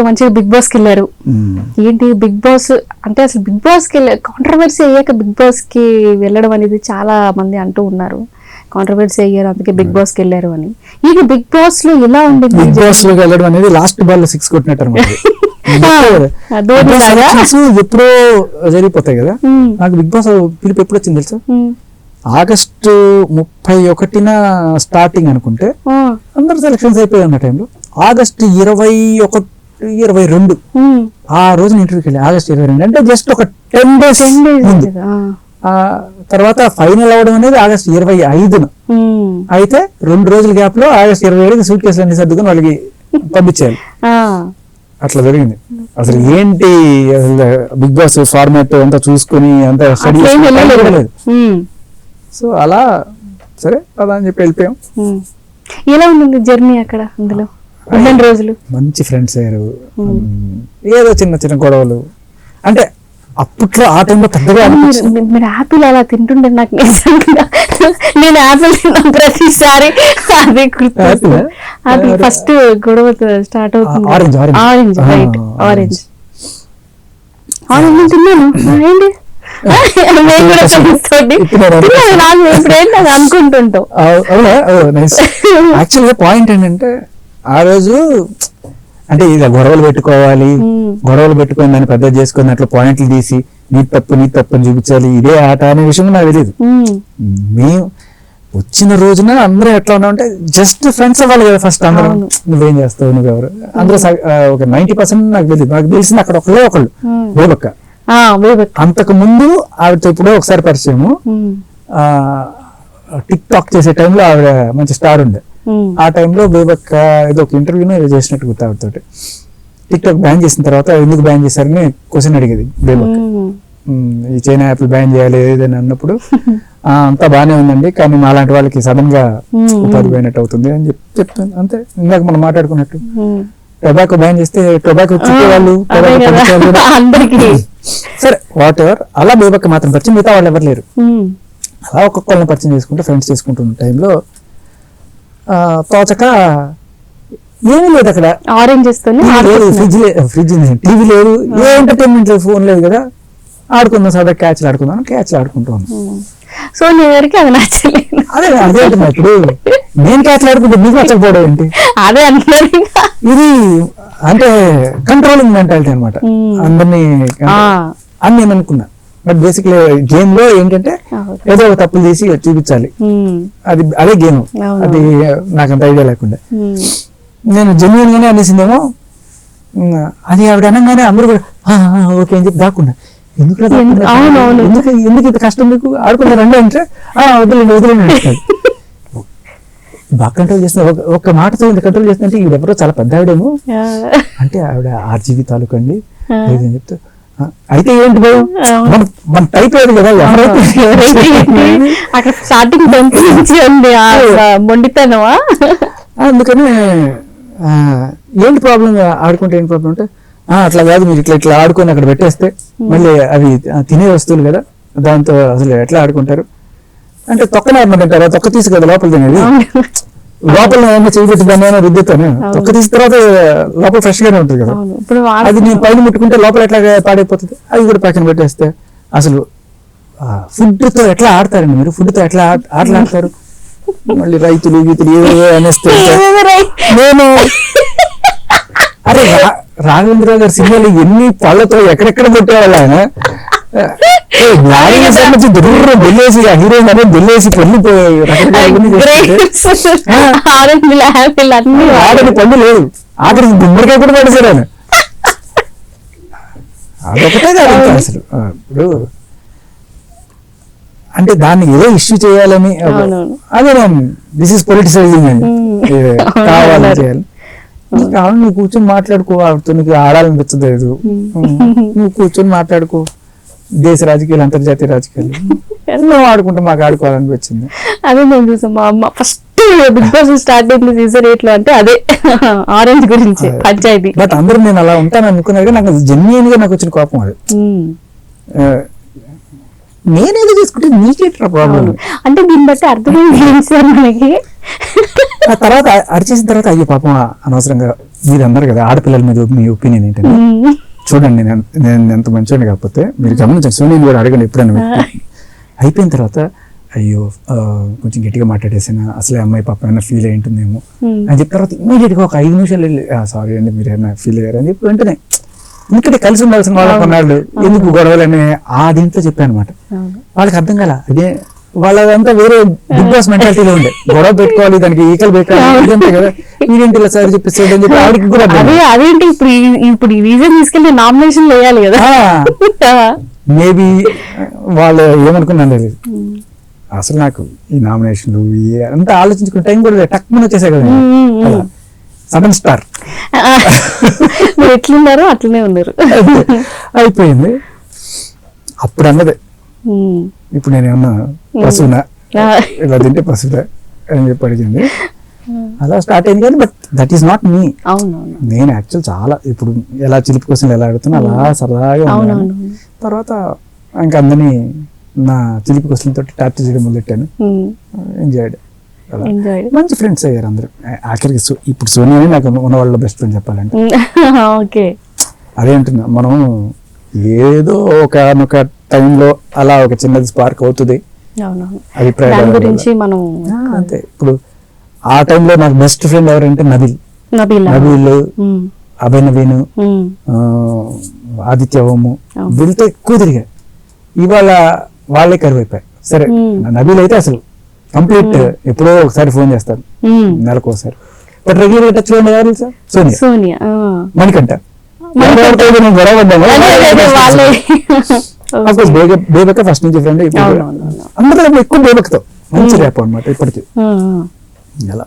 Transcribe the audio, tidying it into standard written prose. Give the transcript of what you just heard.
మంచిగా big boss కి వెళ్ళారు. ఏంటి బిగ్ బాస్ అంటే అసలు బిగ్ బాస్ కి కాంట్రవర్సీ అయ్యాక బిగ్ బాస్ కి వెళ్ళడం అనేది చాలా మంది అంటూ ఉన్నారు. కాంట్రవర్సీ అయ్యారు అందుకే బిగ్ బాస్ కి వెళ్ళారు అని. ఇది బిగ్ బాస్ లో ఎలా ఉంది? బిగ్ బాస్ లో వెళ్ళడం అనేది లాస్ట్ బాల్ లో 6 కొట్టినట్టు అనమాట. ఎప్పుడో జరిగిపోతాయి కదా. నాకు బిగ్ బాస్ పిలుపు ఎప్పుడు వచ్చింది తెలుసా? ఆగస్టు 31 స్టార్టింగ్ అనుకుంటే అందరు సెలక్షన్స్ అయిపోయాయి అన్న టైంలో. ఆగస్టు 21-22 ఆ రోజు ఇంటర్వ్యూకి వెళ్ళి ఆగస్టు 22 అంటే జస్ట్ ఒక 10 days ముందు. తర్వాత ఫైనల్ అవడం అనేది ఆగస్టు 25న. అయితే 2 రోజుల గ్యాప్ లో ఆగస్టు 27కి సూట్ కేసులు అన్ని సర్దుకొని వాళ్ళకి పంపించాలి. అట్లా జరిగింది. అసలు ఏంటి అసలు బిగ్ బాస్ ఫార్మాట్ అంతా చూసుకుని అంతా స్టడీ లేదు. సో అలా సరే అలా అని చెప్పి వెళ్ళిపోయాం. ఎలా ఉంది జర్నీ అక్కడ? అందులో రోజులు మంచి ఫ్రెండ్స్ అయ్యారు. ఏదో చిన్న చిన్న గొడవలు అంటే అప్పట్లో ఆ టైంలో పెద్దగా మీరు యాపిల్ అలా తింటుండే నాకు నేను యాపిల్ తిన్నాను ప్రతిసారి అదే గుర్తు. అది ఫస్ట్ గొడవ స్టార్ట్ అవుతుంది. ఆరెంజ్ రైట్ ఆరెంజ్ తిన్నాను. ఏంటి అనుకుంటుంటాం. యాక్చువల్గా పాయింట్ ఏంటంటే ఆ రోజు అంటే ఇది గొడవలు పెట్టుకోవాలి, గొడవలు పెట్టుకొని దాన్ని పెద్ద చేసుకొని అట్లా పాయింట్లు తీసి నీ తప్పు అని చూపించాలి, ఇదే ఆట అనే విషయం నాకు తెలియదు. మేము వచ్చిన రోజున అందరూ ఎట్లా ఉన్నామంటే జస్ట్ ఫ్రెండ్స్ అవ్వాలి కదా ఫస్ట్. అందరూ నువ్వేం చేస్తావు, నువ్వెవరు, అందరూ ఒక 90% నాకు తెలియదు. నాకు తెలిసింది అక్కడ ఒకళ్ళు బేబక్క. అంతకు ముందు ఆవిడతో ఇప్పుడు ఒకసారి పరిచయము. టిక్ టాక్ చేసే టైంలో ఆవిడ మంచి స్టార్ ఉండే. ఆ టైంలో బేబక్క ఏదో ఒక ఇంటర్వ్యూను ఏదో చేసినట్టు గుర్తు ఆవిడతోటి. టిక్ టాక్ బ్యాన్ చేసిన తర్వాత ఎందుకు బ్యాన్ చేశారని క్వశ్చన్ అడిగేది బేబక్క. ఈ చైనా యాప్లు బ్యాన్ చేయాలి ఏదైనా అన్నప్పుడు అంతా బాగానే ఉందండి, కానీ మా లాంటి వాళ్ళకి సడన్ గా ఉపాధి పోయినట్టు అవుతుంది అని చెప్తాను. అంతే, ఇందాక మనం మాట్లాడుకున్నట్టు టొబాకో బ్యాన్ చేస్తే టొబాకో వాళ్ళు సరే వాట్ ఎవర్. అలా బేబక్క మాత్రం పరిచయం, మిగతా వాళ్ళు ఎవరు లేరు. అలా ఒక్కొక్కళ్ళని పరిచయం చేసుకుంటూ ఫ్రెండ్స్ చేసుకుంటున్న టైంలో తోచక ఏమీ లేదు అక్కడ. ఆరెంజ్ ఫ్రిడ్జ్ టీవీ లేదు, ఏ ఎంటర్టైన్మెంట్ లేదు, ఫోన్ లేదు కదా. ఆడుకుందాం సదా క్యాచ్లు ఆడుకుంటూ ఉన్నాం. సో ఎవరికి అది నచ్చలేదు. అదే అంటున్నా, ఇప్పుడు నేను క్యాచ్లు ఆడుకుంటే మీకు నచ్చకపోవడం ఏంటి? అదే అంటున్నారు. ఇది అంటే కంట్రోలింగ్ మెంటాలిటీ అనమాట అందరినీ అని నేను అనుకున్నా. బట్ బేసిక్లీ గేమ్ లో ఏంటంటే ఏదో ఒక తప్పులు తీసి చూపించాలి, అది అదే గేమ్. అది నాకంత ఐడియా లేకుండా నేను జెన్యున్ గానే అనేసిందేమో. అది ఆవిడ అనగానే అందరూ కూడా ఓకే అని చెప్పి దాక్కున్నా. ఎందుకు ఇంత కష్టం మీకు ఆడుకున్నారండి అంటే వదిలేండి బాగా కంట్రోల్ చేస్తున్నా. ఒక మాటతో ఇంత కంట్రోల్ చేస్తుంటే ఈవిడెవరో చాలా పెద్ద ఆవిడేమో అంటే ఆవిడ ఆర్జీవి తాలూకండి లేదని చెప్తే అయితే ఏంటి భయం మన టైప్ లేదు కదా. అక్కడ స్టార్టింగ్ మొండితనమా? అందుకని ఏంటి ప్రాబ్లం, ఆడుకుంటే ఏంటి ప్రాబ్లం అంటే అట్లా కాదు, మీరు ఇట్లా ఆడుకొని అక్కడ పెట్టేస్తే మళ్ళీ అవి తినే వస్తువులు కదా, దాంతో అసలు ఎట్లా ఆడుకుంటారు అంటే తొక్కనే తింటారు. తొక్క తీసి కదా లోపల తినేది, లోపల ఏమో చేయబెట్టి దాన్ని ఏమో రుద్దుతాను. తొక్క తీసిన తర్వాత లోపల ఫ్రెష్ గానే ఉంటుంది కదా. అది నేను పైన ముట్టుకుంటే లోపల ఎట్లా పాడైపోతుంది, అది కూడా పక్కన పెట్టేస్తే. అసలు ఫుడ్ తో ఎట్లా ఆడతారండి మీరు? ఫుడ్ తో ఎట్లా ఆటలాడతారు? మళ్ళీ రైతులు గీతులు ఏవో అనేస్తే నేను అరే రాఘవేంద్రరావు గారి సినిమాలు ఎన్ని పళ్ళతో ఎక్కడెక్కడ కొట్టేవాళ్ళు ఆయన. బెల్లేసి హీరోయిన్ అనేది బెల్లేసి పళ్ళు ఆడని పళ్ళు లేదు, ఆఖరికి గుమ్మడికాయ కూడా పడేశారు ఆయన. అదొకటే కాదు అసలు. ఇప్పుడు అంటే దాన్ని ఏదో ఇష్యూ చేయాలని అదే దిస్ ఇస్ పొలిటిసైజింగ్ అండి, కావాలని చేయాలి. కావాలి నువ్వు కూర్చొని మాట్లాడుకో, ఆవిడతో నీకు ఆడాలనిపించలేదు, నువ్వు కూర్చొని మాట్లాడుకో. దేశ రాజకీయాలు, అంతర్జాతీయ రాజకీయాలు ఎన్నో ఆడుకుంటే మాకు ఆడుకోవాలనిపించింది. అదే నేను చూసాం మా అమ్మ ఫస్ట్ బిగ్ బాస్ స్టార్ట్ అయింది సీజన్ 8 అంటే అదే ఆరెంజ్ గురించి పంచాయతీ. బట్ అందరూ నేను అలా ఉంటాను అనుకున్నాను, నాకు జెన్యూన్ గా నాకు వచ్చిన కోపం అది. నేనేదో చేసుకుంటే నీకేట్రా ప్రాబ్లం. అంటే దీన్ని బట్టి అర్థమైంది ఏంటి సార్ మనకి? ఆ తర్వాత అరిచేసిన తర్వాత అయ్యో పాపం అనవసరంగా మీరు అన్నారు కదా ఆడపిల్లల మీద మీ ఒపీనియన్ ఏంటంటే, చూడండి నేను ఎంత మంచివాడిని కాకపోతే మీరు గమనించండి, సోనియాని కూడా అడగండి ఎప్పుడైనా. అయిపోయిన తర్వాత అయ్యో కొంచెం గట్టిగా మాట్లాడేసాను, అసలే అమ్మాయి పాప ఏమైనా ఫీల్ అయి ఉంటుందేమో అని చెప్పిన తర్వాత ఇమీడియట్ గా ఒక 5 నిమిషాలు వెళ్ళి సారీ అండి మీరు ఏమైనా ఫీల్ అయ్యారు అని చెప్పి వెంటనే ఎందుకంటే కలిసి ఉండాల్సిన వాళ్ళ కొన్నాళ్ళు ఎందుకు గొడవలని ఆ దీంట్లో చెప్పాను అనమాట. వాళ్ళకి అర్థం కాల, అదే వాళ్ళదంతా వేరే బిగ్ బాస్ మెంటాలిటీలో ఉండే, గొడవ పెట్టుకోవాలి దానికి ఈకలు పెట్టాలి ఇదంతా కదా, వీడింటి ఇలా సార్ చెప్పేస్తాడు అని చెప్పి ఆవిడకి కూడా అదేంటి ఇప్పుడు ఈ రీజన్ తీసుకెళ్ళి నామినేషన్ వేయాలి కదా. మేబీ వాళ్ళు ఏమనుకున్నాను లేదు, అసలు నాకు ఈ నామినేషన్లు అంతా ఆలోచించుకునే టైం కూడా టక్మని వచ్చేసాయి కదా, సడన్ స్టార్ మీరు ఎట్లున్నారో అట్లనే ఉన్నారు. అయిపోయింది. అప్పుడు అన్నదే ఇప్పుడు నేను ఏమన్నా పశువునా ఇలా తింటే పశువునా అని చెప్పి అడిగింది. అలా స్టార్ట్ అయింది కానీ but that is not me. నేను యాక్చువల్ చాలా ఇప్పుడు ఎలా చిలిపి కోసం ఎలా అడుగుతున్నా అలా సరదాగా ఉన్నాను. తర్వాత ఇంకా అందరినీ నా చిలిపి కోసం తోటి టార్చర్ చేయడం మొదలెట్టాను. ఎంజాయ్డ్. మంచి ఫ్రెండ్స్ అయ్యారు అందరూ. ఆఖరికి ఇప్పుడు సోనియాని నాకు ఉన్న వాళ్ళ బెస్ట్ ఫ్రెండ్ చెప్పాలంటే. అదేంటున్నా మనం ఏదో ఒక టైంలో అలా ఒక చిన్నది స్పార్క్ అవుతుంది అభిప్రాయం గురించి మనం అంతే. ఇప్పుడు ఆ టైంలో నాకు బెస్ట్ ఫ్రెండ్ ఎవరంటే నబీల్, అభయ్ నవీన్, ఆదిత్య ఓము, వీళ్ళతో ఎక్కువ తిరిగా. ఇవాళ వాళ్ళే కరువు అయిపోయాయి. సరే నబీల్ అయితే అసలు కంప్లీట్ ఎప్పుడో ఒకసారి ఫోన్ చేస్తారు నెలకు ఒకసారి, బట్ రెగ్యులర్ టచ్ లో ఉండేవారు సార్ సోనియా, మణికంఠ. బేబక్క ఫస్ట్ నుంచి ఫ్రెండ్, అందరూ ఎక్కువ బేబక్తో మంచి ర్యాప్ అనమాట ఇప్పటికీ. అలా